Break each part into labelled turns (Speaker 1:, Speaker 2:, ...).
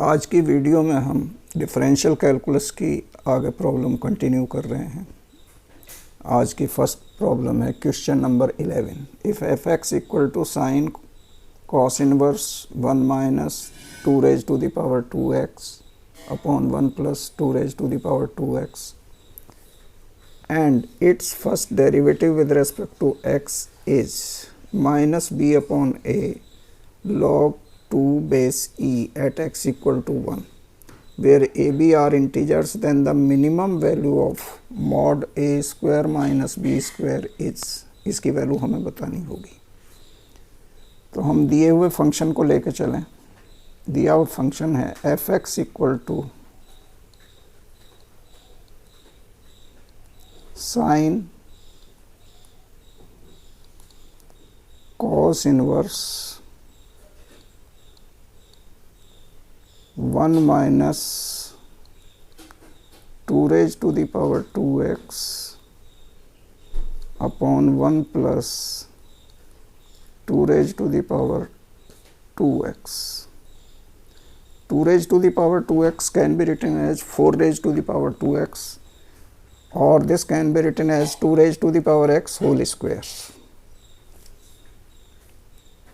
Speaker 1: आज की वीडियो में हम डिफरेंशियल कैलकुलस की आगे प्रॉब्लम कंटिन्यू कर रहे हैं। आज की फर्स्ट प्रॉब्लम है question number 11। If f x equal to sine cos inverse 1 minus 2 raise to the power 2x upon 1 plus 2 raise to the power 2x and its first derivative with respect to x is minus b upon a log 2 base e at x equal to 1, where a b are integers, then the minimum value of mod a square minus b square is, इसकी value हमें बतानी होगी। तो हम दिए हुए function को लेके चलें। दिया हुआ फंक्शन है F x equal to sine cos inverse 1 minus 2 raise to the power 2x upon 1 plus 2 raise to the power 2x। 2 raise to the power 2x can be written as 4 raise to the power 2x, or this can be written as 2 raised to the power x whole square.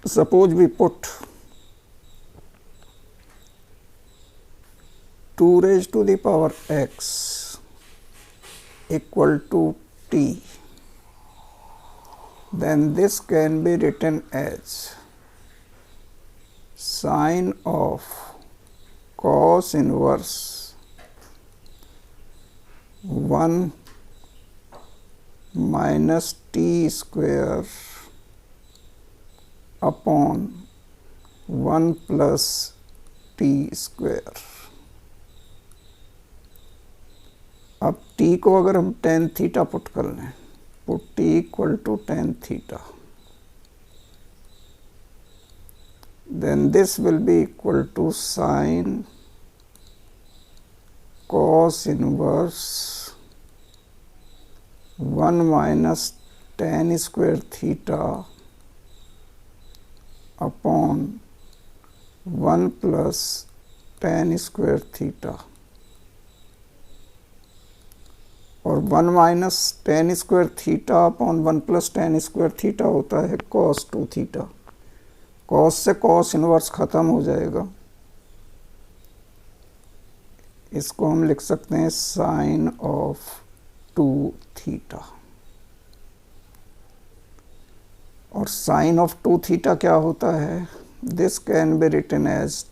Speaker 1: Suppose we put 2 raised to the power x equal to t, then this can be written as sine of cos inverse 1 minus t square upon 1 plus t square। अब t को अगर हम tan theta put कर लें, put t equal to tan theta, then this will be equal to sine cos inverse 1 minus tan square theta upon 1 plus tan square theta, और 1 minus tan square theta upon 1 plus tan square theta होता है cos 2 theta. cos से cos इनवर्स ख़त्म हो जाएगा, इसको हम लिख सकते हैं साइन ऑफ 2 थीटा। और साइन ऑफ 2 थीटा क्या होता है? This can be written as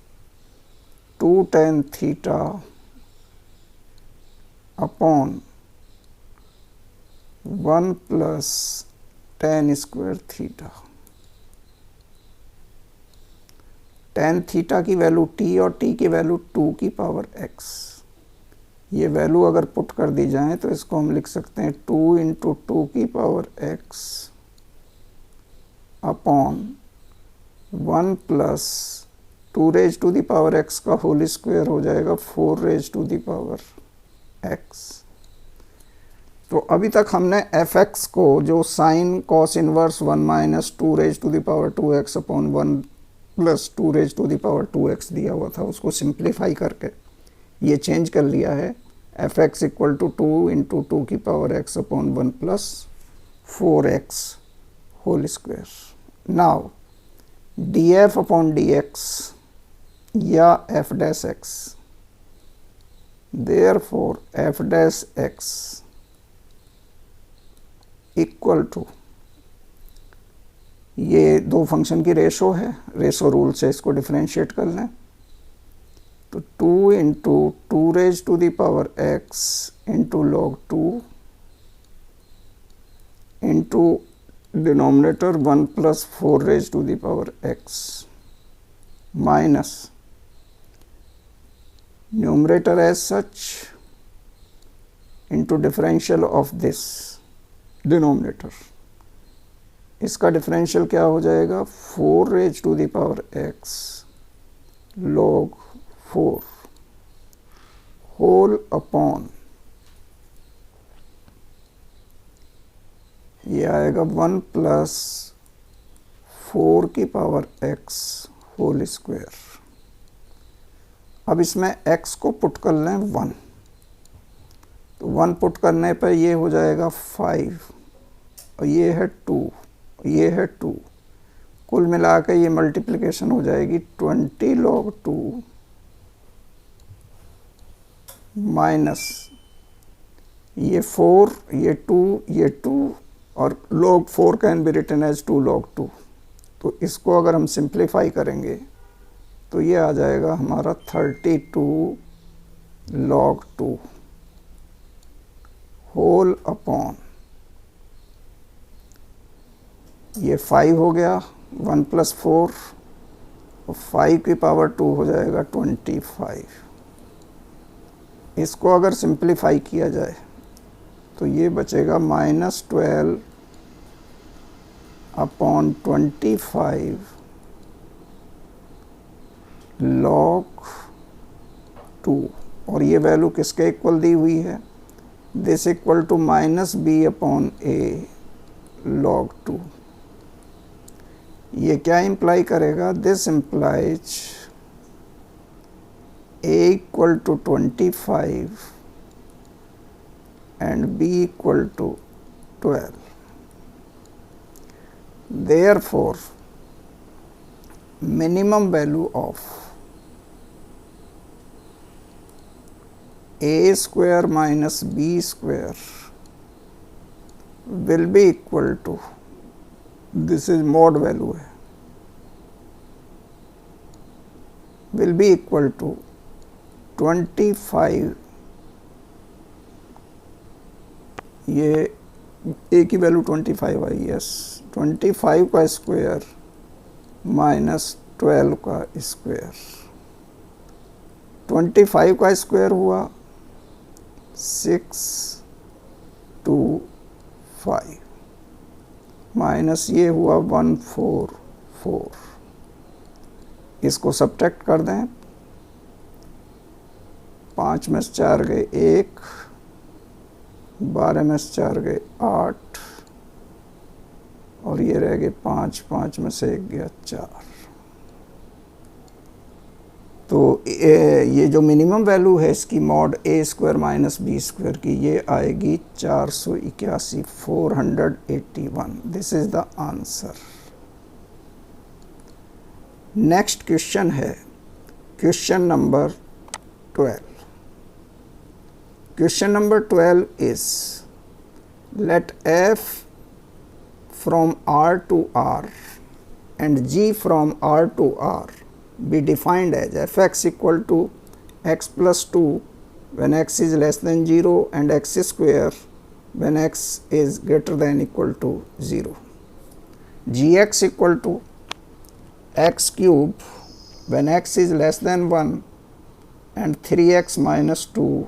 Speaker 1: 2 tan theta upon 1 plus tan square theta. tan theta की वैल्यू t और t की वैल्यू 2 की पावर x। ये वैल्यू अगर पुट कर दी जाए तो इसको हम लिख सकते हैं 2 इंटू 2 की power x upon 1 plus 2 raise to the power x का होल स्क्वायर हो जाएगा 4 raise to the power x। तो अभी तक हमने एफ एक्स को जो sine cos inverse 1 minus 2 raise to the power 2x upon 1 plus 2 raise to the power 2x दिया हुआ था, उसको सिंप्लीफाई करके ये चेंज कर लिया है F x equal to 2 into 2 की power x upon 1 plus 4x whole square. Now D F upon D X या F dash X, therefore F dash X equal to, ये दो फंक्शन की रेशो है, ratio rule से इसको differentiate कर लें तो 2 into 2 raise to the power x into log 2 into denominator 1 plus 4 raise to the power x minus numerator as such into differential of this denominator. इसका डिफरेंशियल क्या हो जाएगा? 4 raise to the power x log 4 whole upon, ये आएगा 1 plus 4 की power x whole square अब इसमें x को पुट कर लें 1, तो 1 पुट करने पर ये हो जाएगा 5 और ये है 2, ये है 2, कुल मिला के ये मल्टीप्लिकेशन हो जाएगी 20 log 2 माइनस ये 4, ये 2, ये 2 और log 4 can be written as 2 log 2। तो इसको अगर हम सिंप्लीफाई करेंगे तो ये आ जाएगा हमारा 32 log 2 होल अपॉन ये 5 हो गया, 1 + 4 और 5 की पावर 2 हो जाएगा 25। इसको अगर सिंप्लीफाई किया जाए तो ये बचेगा -12 अपॉन 25 log 2 और ये वैल्यू किसके इक्वल दी हुई है, this equal to -b upon a log 2। ये क्या इम्प्लाई करेगा, this implies a equal to 25 and b equal to 12. Therefore, minimum value of a square minus b square will be equal to, this is mod value है, will be equal to 25, ये a की value 25 आई, yes, 25 का square minus 12 का square. 25 का square हुआ 625 minus ये हुआ 144, इसको सब्ट्रैक्ट कर दें, 5 में से 4 गए 1, 12 में से 4 गए 8 और ये रह गए 5, 5 में से 1 गया 4। तो ये जो मिनिमम वैल्यू है इसकी mod a square minus b square की, ये आएगी 481, 481। This is the answer. Next question है question number 12। Question number 12 is, let f from R to R and g from R to R be defined as fx equal to x plus 2 when x is less than 0 and x square when x is greater than equal to 0, gx equal to x cube when x is less than 1 and 3x minus 2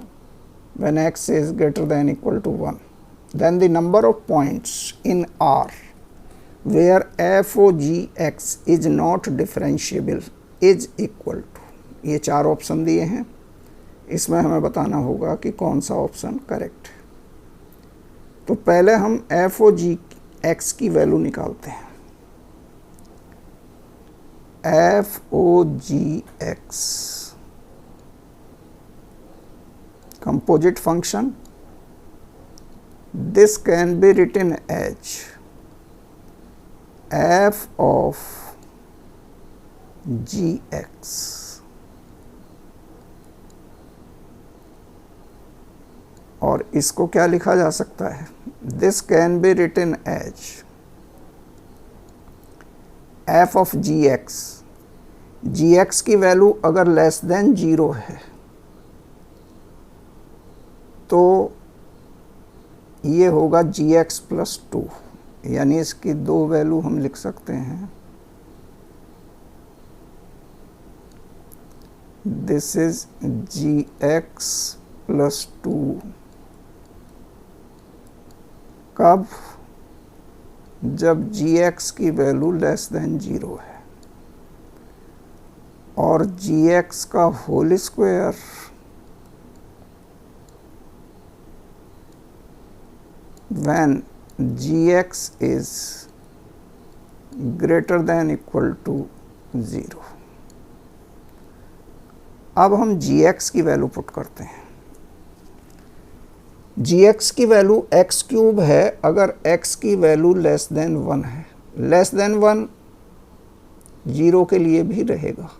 Speaker 1: when x is greater than equal to 1, then the number of points in R where f of gx is not differentiable is equal to, ये 4 option दिए हैं, इसमें हमें बताना होगा कि कौन सा ऑप्शन करेक्ट है। तो पहले हम f of gx की वैल्यू निकालते हैं। f of gx composite function, this can be written as f of gx और इसको क्या लिखा जा सकता है, this can be written as f of gx, gx की वैल्यू अगर लेस देन 0 है तो ये होगा gx प्लस 2, यानी इसकी 2 वैल्यू हम लिख सकते हैं, दिस इज gx प्लस 2, कब, जब gx की वैल्यू लेस देन 0 है, और gx का whole square when gx is greater than equal to 0। अब हम gx की वैल्यू पुट करते हैं। gx की वैल्यू एक्स क्यूब है अगर x की वैल्यू लेस देन 1 है। लेस देन 1 0 के लिए भी रहेगा,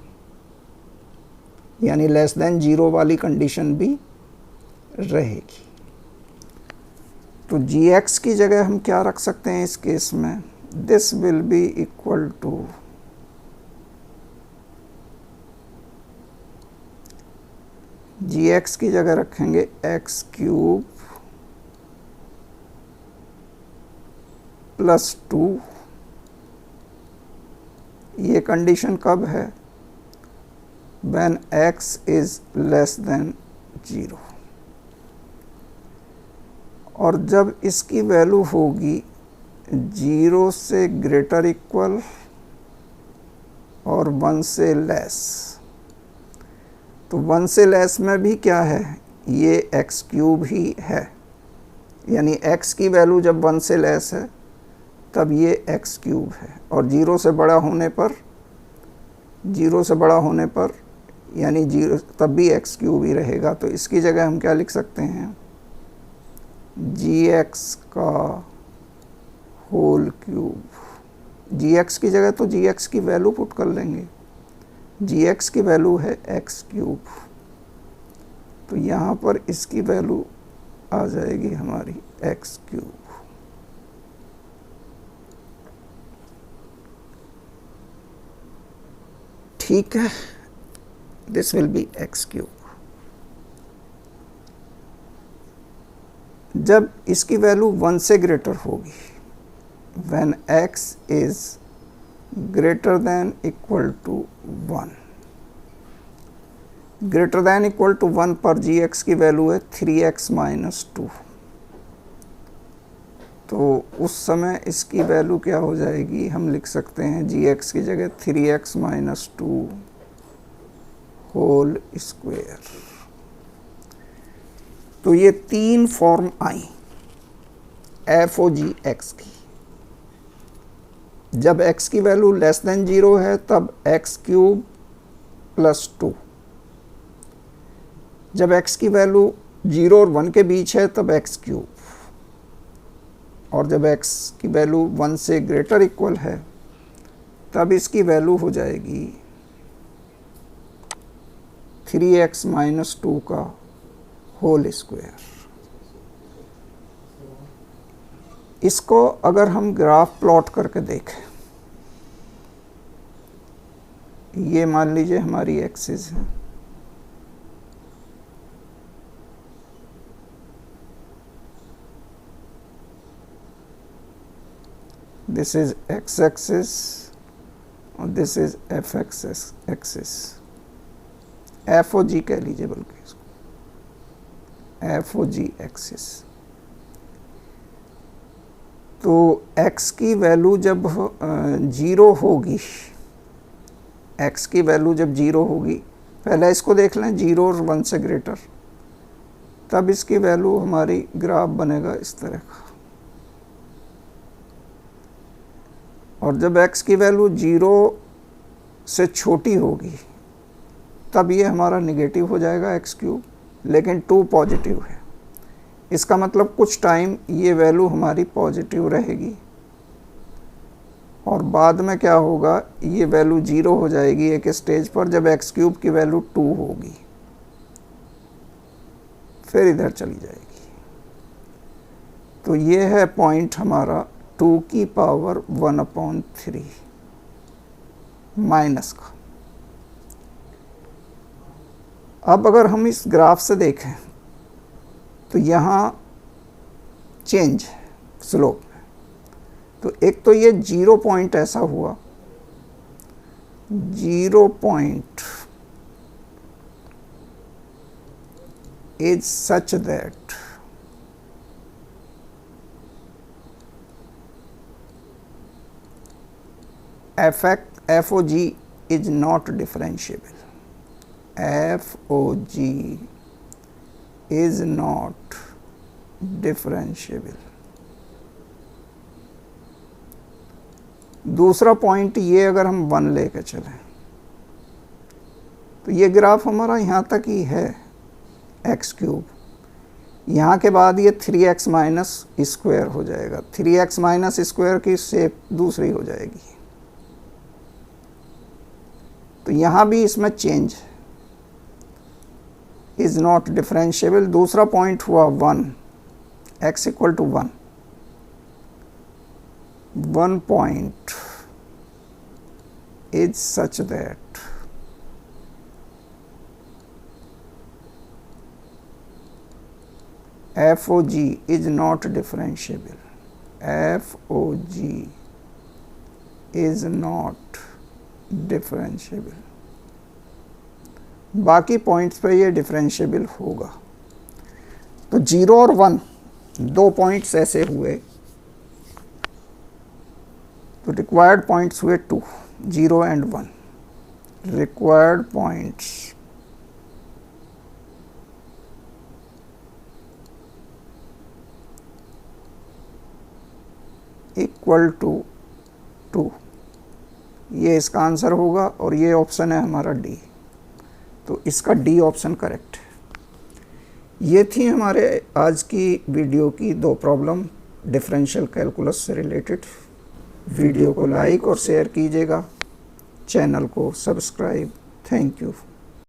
Speaker 1: यानी लेस देन 0 वाली कंडीशन भी रहेगी। तो gx की जगह हम क्या रख सकते हैं इस केस में? This will be equal to gx की जगह रखेंगे एक्स क्यूब प्लस 2। ये कंडीशन कब है? When x is less than 0। और जब इसकी वैल्यू होगी 0 से ग्रेटर इक्वल और 1 से लेस, तो 1 से लेस में भी क्या है? ये एक्स क्यूब ही है, यानी x की वैल्यू जब 1 से लेस है तब ये एक्स क्यूब है, और 0 से बड़ा होने पर, 0 से बड़ा होने पर यानी 0 तब भी एक्स क्यूब ही रहेगा। तो इसकी जगह हम क्या लिख सकते हैं? gx का होल क्यूब। gx की जगह तो gx की वैल्यू पुट कर लेंगे। gx की वैल्यू है एक्स क्यूब, तो यहाँ पर इसकी वैल्यू आ जाएगी हमारी एक्स क्यूब। ठीक है, this will be x cube. जब इसकी वैल्यू 1 से ग्रेटर होगी, when x is greater than equal to 1, greater than equal to 1 पर gx की वैल्यू है 3x माइनस 2। तो उस समय इसकी वैल्यू क्या हो जाएगी? हम लिख सकते हैं gx की जगह 3x माइनस 2 होल स्क्वायर। तो ये 3 form I F O G x की। जब x की वैल्यू लेस देन 0 है तब एक्स क्यूब प्लस 2। जब x की वैल्यू 0 और 1 के बीच है तब एक्स क्यूब, और जब x की वैल्यू 1 से ग्रेटर इक्वल है तब इसकी वैल्यू हो जाएगी 3x माइनस 2 का होल स्क्वायर। इसको अगर हम ग्राफ प्लॉट करके देखें, ये मान लीजिए हमारी एक्सिस है, दिस इज एक्स एक्सिस और this is F axis, F O G कह लीजिए बल्कि इसको, एफ ओ जी एक्सिस। तो x की वैल्यू जब 0 होगी, x की वैल्यू जब 0 होगी, पहले इसको देख लें 0 और 1 से ग्रेटर, तब इसकी वैल्यू हमारी ग्राफ बनेगा इस तरह का। और जब x की वैल्यू 0 से छोटी होगी तब ये हमारा निगेटिव हो जाएगा एक्स क्यूब, लेकिन 2 पॉजिटिव है। इसका मतलब कुछ टाइम ये वैल्यू हमारी पॉजिटिव रहेगी और बाद में क्या होगा, ये वैल्यू 0 हो जाएगी एक स्टेज पर जब एक्स क्यूब की वैल्यू 2 होगी, फिर इधर चली जाएगी। तो ये है पॉइंट हमारा 2 की पावर 1/3 माइनस का। अब अगर हम इस ग्राफ से देखें तो यहाँ चेंज है स्लोप में। तो एक तो ये 0 पॉइंट ऐसा हुआ, 0 point is such that F O G is not differentiable, FOG is not differentiable। दूसरा पॉइंट ये, अगर हम 1 लेके चलें तो ये ग्राफ हमारा यहाँ तक ही है एक्स क्यूब, यहाँ के बाद ये 3x माइनस स्क्वायर हो जाएगा, 3x माइनस स्क्वायर की शेप दूसरी हो जाएगी। तो यहाँ भी इसमें चेंज इज नॉट डिफरेंशिएबल। दूसरा पॉइंट हुआ 1, x equal to 1, 1 point is such that FOG is not differentiable. FOG is not differentiable. बाकी पॉइंट्स पे ये डिफरेंशिएबल होगा। तो 0 और 1 दो पॉइंट्स ऐसे हुए, तो रिक्वायर्ड पॉइंट्स हुए 2, 0 and 1। Required points equal to 2, ये इसका आंसर होगा और ये ऑप्शन है हमारा डी। तो इसका डी ऑप्शन करेक्ट है। ये थी हमारे आज की वीडियो की 2 प्रॉब्लम डिफरेंशियल कैलकुलस से रिलेटेड। वीडियो को लाइक और शेयर कीजिएगा, चैनल को सब्सक्राइब। Thank you.